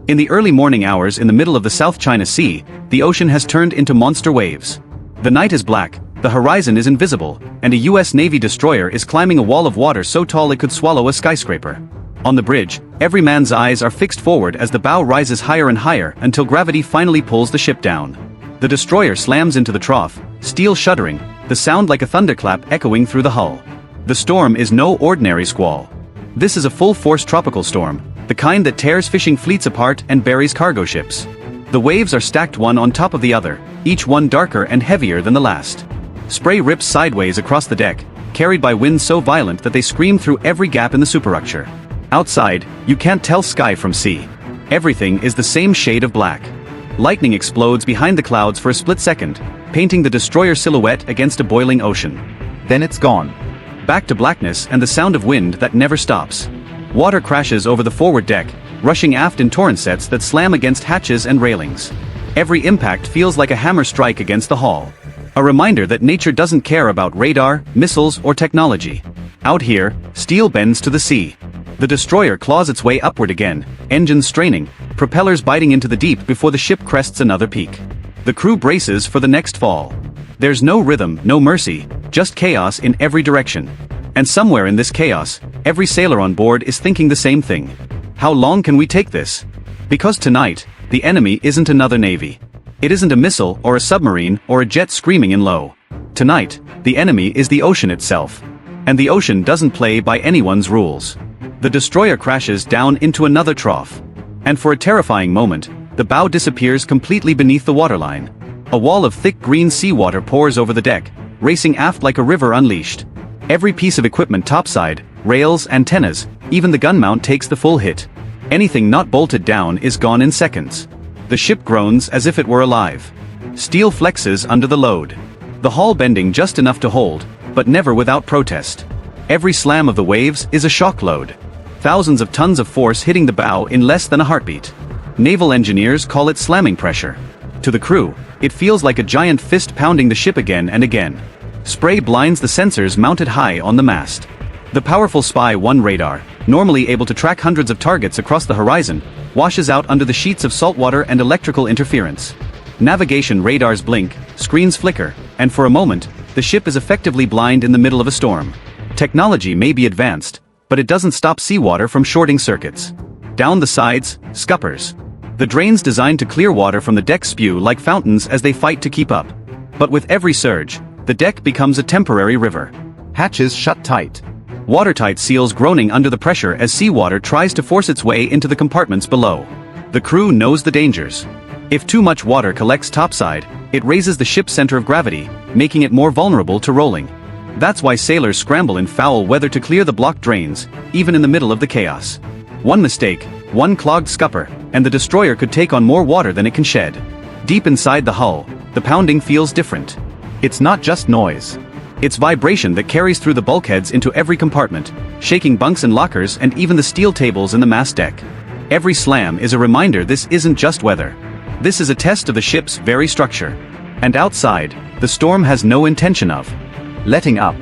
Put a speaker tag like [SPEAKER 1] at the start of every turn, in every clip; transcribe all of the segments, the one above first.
[SPEAKER 1] In the early morning hours in the middle of the South China Sea, the ocean has turned into monster waves. The night is black, the horizon is invisible, and a US Navy destroyer is climbing a wall of water so tall it could swallow a skyscraper. On the bridge, every man's eyes are fixed forward as the bow rises higher and higher until gravity finally pulls the ship down. The destroyer slams into the trough, steel shuddering, the sound like a thunderclap echoing through the hull. The storm is no ordinary squall. This is a full-force tropical storm, the kind that tears fishing fleets apart and buries cargo ships. The waves are stacked one on top of the other, each one darker and heavier than the last. Spray rips sideways across the deck, carried by winds so violent that they scream through every gap in the superstructure. Outside, you can't tell sky from sea. Everything is the same shade of black. Lightning explodes behind the clouds for a split second, painting the destroyer silhouette against a boiling ocean.
[SPEAKER 2] Then it's gone.
[SPEAKER 1] Back to blackness and the sound of wind that never stops. Water crashes over the forward deck, rushing aft in torrent sets that slam against hatches and railings. Every impact feels like a hammer strike against the hull. A reminder that nature doesn't care about radar, missiles, or technology. Out here, steel bends to the sea. The destroyer claws its way upward again, engines straining, propellers biting into the deep before the ship crests another peak. The crew braces for the next fall. There's no rhythm, no mercy, just chaos in every direction. And somewhere in this chaos, every sailor on board is thinking the same thing. How long can we take this? Because tonight, the enemy isn't another navy. It isn't a missile or a submarine or a jet screaming in low. Tonight, the enemy is the ocean itself. And the ocean doesn't play by anyone's rules. The destroyer crashes down into another trough. And for a terrifying moment, the bow disappears completely beneath the waterline. A wall of thick green seawater pours over the deck, racing aft like a river unleashed. Every piece of equipment topside, rails, antennas, even the gun mount takes the full hit. Anything not bolted down is gone in seconds. The ship groans as if it were alive. Steel flexes under the load. The hull bending just enough to hold, but never without protest. Every slam of the waves is a shock load. Thousands of tons of force hitting the bow in less than a heartbeat. Naval engineers call it slamming pressure. To the crew, it feels like a giant fist pounding the ship again and again. Spray blinds the sensors mounted high on the mast. The powerful Spy 1 radar, normally able to track hundreds of targets across the horizon, washes out under the sheets of saltwater and electrical interference. Navigation radars blink, screens flicker, and for a moment, the ship is effectively blind in the middle of a storm. Technology may be advanced, but it doesn't stop seawater from shorting circuits. Down the sides, scuppers. The drains designed to clear water from the deck spew like fountains as they fight to keep up. But with every surge, the deck becomes a temporary river.
[SPEAKER 2] Hatches shut tight.
[SPEAKER 1] Watertight seals groaning under the pressure as seawater tries to force its way into the compartments below. The crew knows the dangers. If too much water collects topside, it raises the ship's center of gravity, making it more vulnerable to rolling. That's why sailors scramble in foul weather to clear the blocked drains, even in the middle of the chaos. One mistake, one clogged scupper, and the destroyer could take on more water than it can shed. Deep inside the hull, the pounding feels different. It's not just noise. It's vibration that carries through the bulkheads into every compartment, shaking bunks and lockers and even the steel tables in the mast deck. Every slam is a reminder this isn't just weather. This is a test of the ship's very structure. And outside, the storm has no intention of letting up.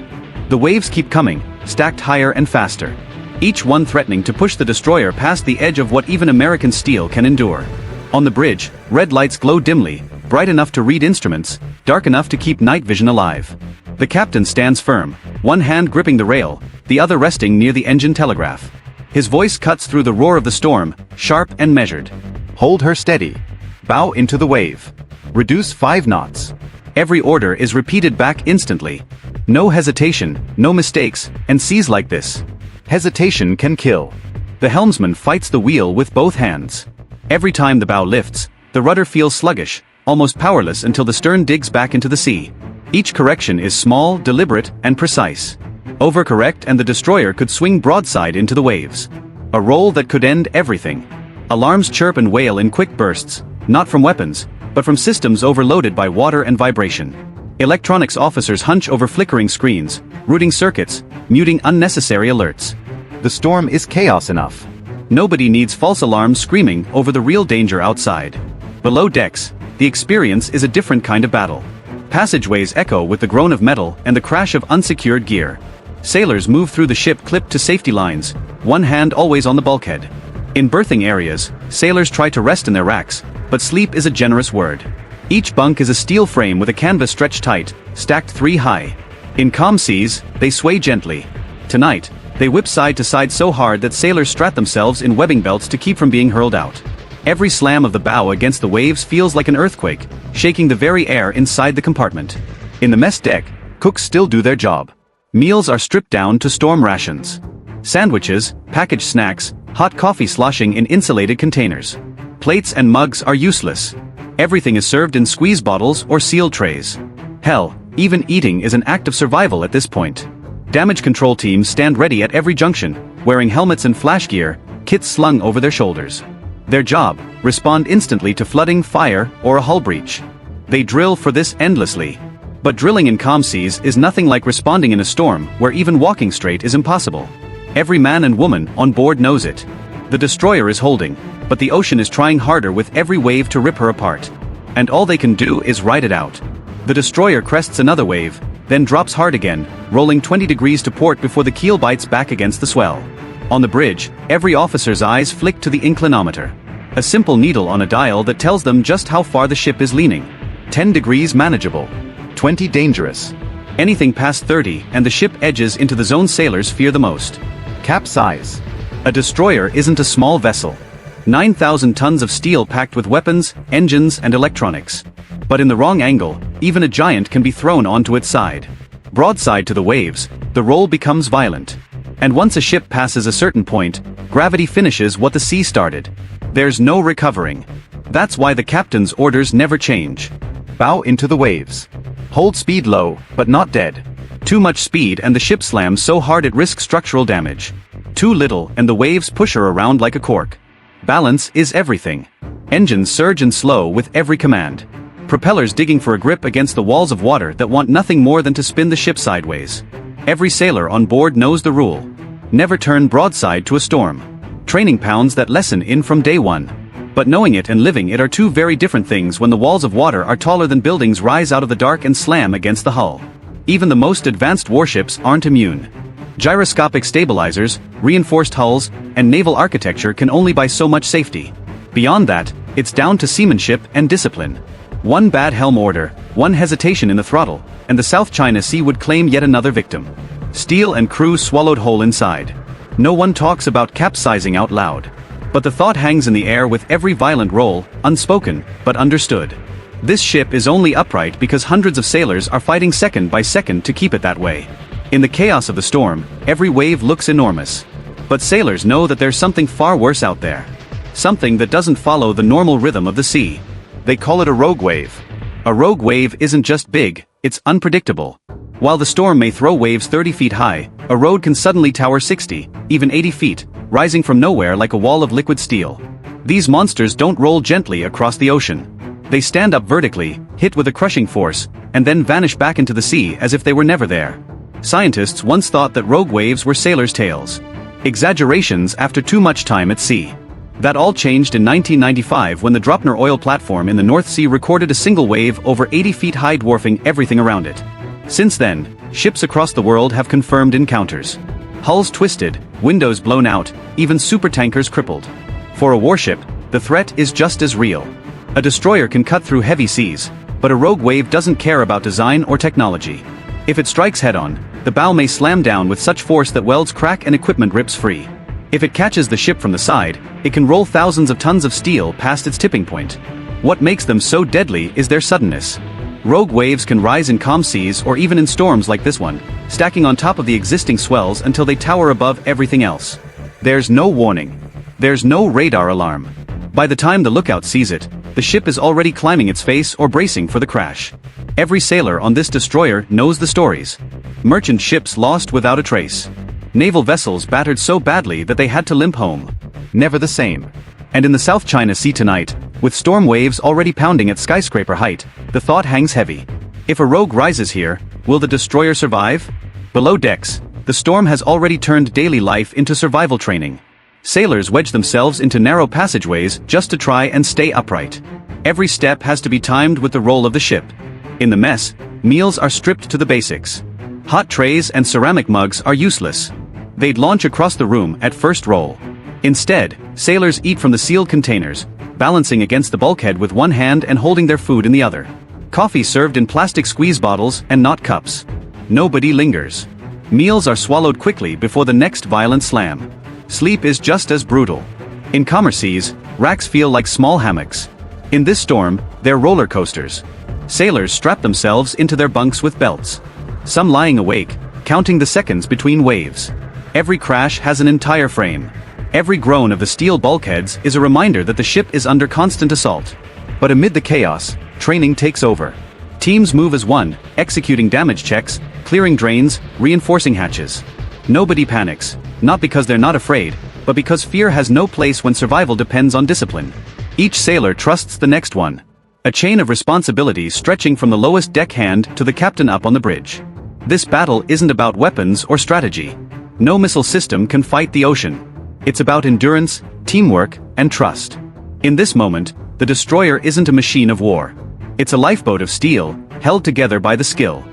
[SPEAKER 1] The waves keep coming, stacked higher and faster. Each one threatening to push the destroyer past the edge of what even American steel can endure. On the bridge, red lights glow dimly, bright enough to read instruments, dark enough to keep night vision alive. The captain stands firm, one hand gripping the rail, the other resting near the engine telegraph. His voice cuts through the roar of the storm, sharp and measured.
[SPEAKER 2] Hold her steady. Bow into the wave. Reduce 5 knots.
[SPEAKER 1] Every order is repeated back instantly. No hesitation, no mistakes, and seas like this.
[SPEAKER 2] Hesitation can kill.
[SPEAKER 1] The helmsman fights the wheel with both hands. Every time the bow lifts, the rudder feels sluggish, almost powerless until the stern digs back into the sea. Each correction is small, deliberate, and precise. Overcorrect and the destroyer could swing broadside into the waves. A roll that could end everything. Alarms chirp and wail in quick bursts, not from weapons, but from systems overloaded by water and vibration. Electronics officers hunch over flickering screens, routing circuits, muting unnecessary alerts.
[SPEAKER 2] The storm is chaos enough.
[SPEAKER 1] Nobody needs false alarms screaming over the real danger outside. Below decks, the experience is a different kind of battle. Passageways echo with the groan of metal and the crash of unsecured gear. Sailors move through the ship clipped to safety lines, one hand always on the bulkhead. In berthing areas, sailors try to rest in their racks, but sleep is a generous word. Each bunk is a steel frame with a canvas stretched tight, stacked 3 high. In calm seas, they sway gently. Tonight, they whip side to side so hard that sailors strap themselves in webbing belts to keep from being hurled out. Every slam of the bow against the waves feels like an earthquake, shaking the very air inside the compartment. In the mess deck, cooks still do their job. Meals are stripped down to storm rations. Sandwiches, packaged snacks, hot coffee sloshing in insulated containers. Plates and mugs are useless. Everything is served in squeeze bottles or sealed trays. Hell, even eating is an act of survival at this point. Damage control teams stand ready at every junction, wearing helmets and flash gear, kits slung over their shoulders. Their job, respond instantly to flooding, fire, or a hull breach. They drill for this endlessly. But drilling in calm seas is nothing like responding in a storm where even walking straight is impossible. Every man and woman on board knows it. The destroyer is holding, but the ocean is trying harder with every wave to rip her apart. And all they can do is ride it out. The destroyer crests another wave, then drops hard again, rolling 20 degrees to port before the keel bites back against the swell. On the bridge, every officer's eyes flick to the inclinometer. A simple needle on a dial that tells them just how far the ship is leaning. 10 degrees manageable.
[SPEAKER 2] 20 dangerous.
[SPEAKER 1] Anything past 30 and the ship edges into the zone sailors fear the most.
[SPEAKER 2] Capsize.
[SPEAKER 1] A destroyer isn't a small vessel. 9,000 tons of steel packed with weapons, engines, and electronics. But in the wrong angle, even a giant can be thrown onto its side. Broadside to the waves, the roll becomes violent. And once a ship passes a certain point, gravity finishes what the sea started. There's no recovering. That's why the captain's orders never change.
[SPEAKER 2] Bow into the waves. Hold speed low, but not dead.
[SPEAKER 1] Too much speed and the ship slams so hard it risks structural damage. Too little and the waves push her around like a cork. Balance is everything. Engines surge and slow with every command. Propellers digging for a grip against the walls of water that want nothing more than to spin the ship sideways. Every sailor on board knows the rule. Never turn broadside to a storm. Training pounds that lesson in from day one. But knowing it and living it are two very different things when the walls of water are taller than buildings rise out of the dark and slam against the hull. Even the most advanced warships aren't immune. Gyroscopic stabilizers, reinforced hulls, and naval architecture can only buy so much safety. Beyond that, it's down to seamanship and discipline. One bad helm order, one hesitation in the throttle, and the South China Sea would claim yet another victim. Steel and crew swallowed whole inside. No one talks about capsizing out loud. But the thought hangs in the air with every violent roll, unspoken, but understood. This ship is only upright because hundreds of sailors are fighting second by second to keep it that way. In the chaos of the storm, every wave looks enormous. But sailors know that there's something far worse out there. Something that doesn't follow the normal rhythm of the sea. They call it a rogue wave. A rogue wave isn't just big, it's unpredictable. While the storm may throw waves 30 feet high, a road can suddenly tower 60, even 80 feet, rising from nowhere like a wall of liquid steel. These monsters don't roll gently across the ocean. They stand up vertically, hit with a crushing force, and then vanish back into the sea as if they were never there. Scientists once thought that rogue waves were sailors' tales. Exaggerations after too much time at sea. That all changed in 1995 when the Dropner oil platform in the North Sea recorded a single wave over 80 feet high, dwarfing everything around it. Since then, ships across the world have confirmed encounters. Hulls twisted, windows blown out, even supertankers crippled. For a warship, the threat is just as real. A destroyer can cut through heavy seas, but a rogue wave doesn't care about design or technology. If it strikes head-on, the bow may slam down with such force that welds crack and equipment rips free. If it catches the ship from the side, it can roll thousands of tons of steel past its tipping point. What makes them so deadly is their suddenness. Rogue waves can rise in calm seas or even in storms like this one, stacking on top of the existing swells until they tower above everything else. There's no warning. There's no radar alarm. By the time the lookout sees it, the ship is already climbing its face or bracing for the crash. Every sailor on this destroyer knows the stories. Merchant ships lost without a trace. Naval vessels battered so badly that they had to limp home. Never the same. And in the South China Sea tonight, with storm waves already pounding at skyscraper height, the thought hangs heavy. If a rogue rises here, will the destroyer survive? Below decks, the storm has already turned daily life into survival training. Sailors wedge themselves into narrow passageways just to try and stay upright. Every step has to be timed with the roll of the ship. In the mess, meals are stripped to the basics. Hot trays and ceramic mugs are useless. They'd launch across the room at first roll. Instead, sailors eat from the sealed containers, balancing against the bulkhead with one hand and holding their food in the other. Coffee served in plastic squeeze bottles and not cups. Nobody lingers. Meals are swallowed quickly before the next violent slam. Sleep is just as brutal. In calmer seas, racks feel like small hammocks. In this storm, they're roller coasters. Sailors strap themselves into their bunks with belts. Some lying awake, counting the seconds between waves. Every crash has an entire frame. Every groan of the steel bulkheads is a reminder that the ship is under constant assault. But amid the chaos, training takes over. Teams move as one, executing damage checks, clearing drains, reinforcing hatches. Nobody panics, not because they're not afraid, but because fear has no place when survival depends on discipline. Each sailor trusts the next one. A chain of responsibilities stretching from the lowest deckhand to the captain up on the bridge. This battle isn't about weapons or strategy. No missile system can fight the ocean. It's about endurance, teamwork, and trust. In this moment, the destroyer isn't a machine of war. It's a lifeboat of steel, held together by the skill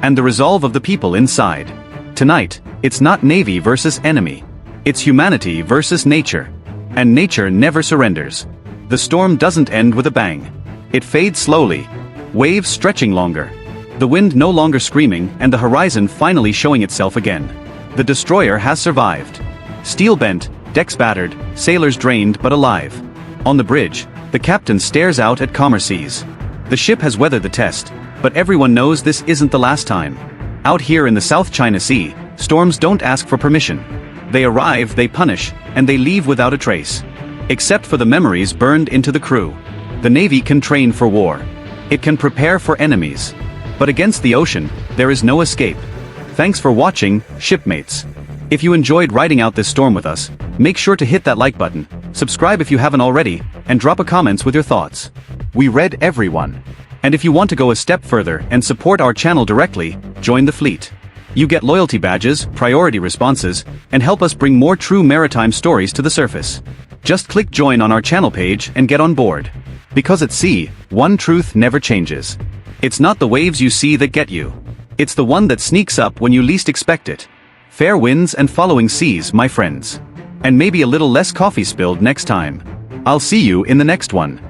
[SPEAKER 1] and the resolve of the people inside. Tonight, it's not navy versus enemy. It's humanity versus nature. And nature never surrenders. The storm doesn't end with a bang. It fades slowly, waves stretching longer, the wind no longer screaming and the horizon finally showing itself again. The destroyer has survived. Steel bent, decks battered, sailors drained but alive. On the bridge, the captain stares out at calmer seas. The ship has weathered the test, but everyone knows this isn't the last time. Out here in the South China Sea, storms don't ask for permission. They arrive, they punish, and they leave without a trace. Except for the memories burned into the crew. The Navy can train for war. It can prepare for enemies. But against the ocean, there is no escape. Thanks for watching, shipmates. If you enjoyed riding out this storm with us, make sure to hit that like button, subscribe if you haven't already, and drop a comment with your thoughts.
[SPEAKER 2] We read everyone.
[SPEAKER 1] And if you want to go a step further and support our channel directly, join the fleet. You get loyalty badges, priority responses, and help us bring more true maritime stories to the surface. Just click join on our channel page and get on board. Because at sea, one truth never changes. It's not the waves you see that get you. It's the one that sneaks up when you least expect it. Fair winds and following seas, my friends. And maybe a little less coffee spilled next time. I'll see you in the next one.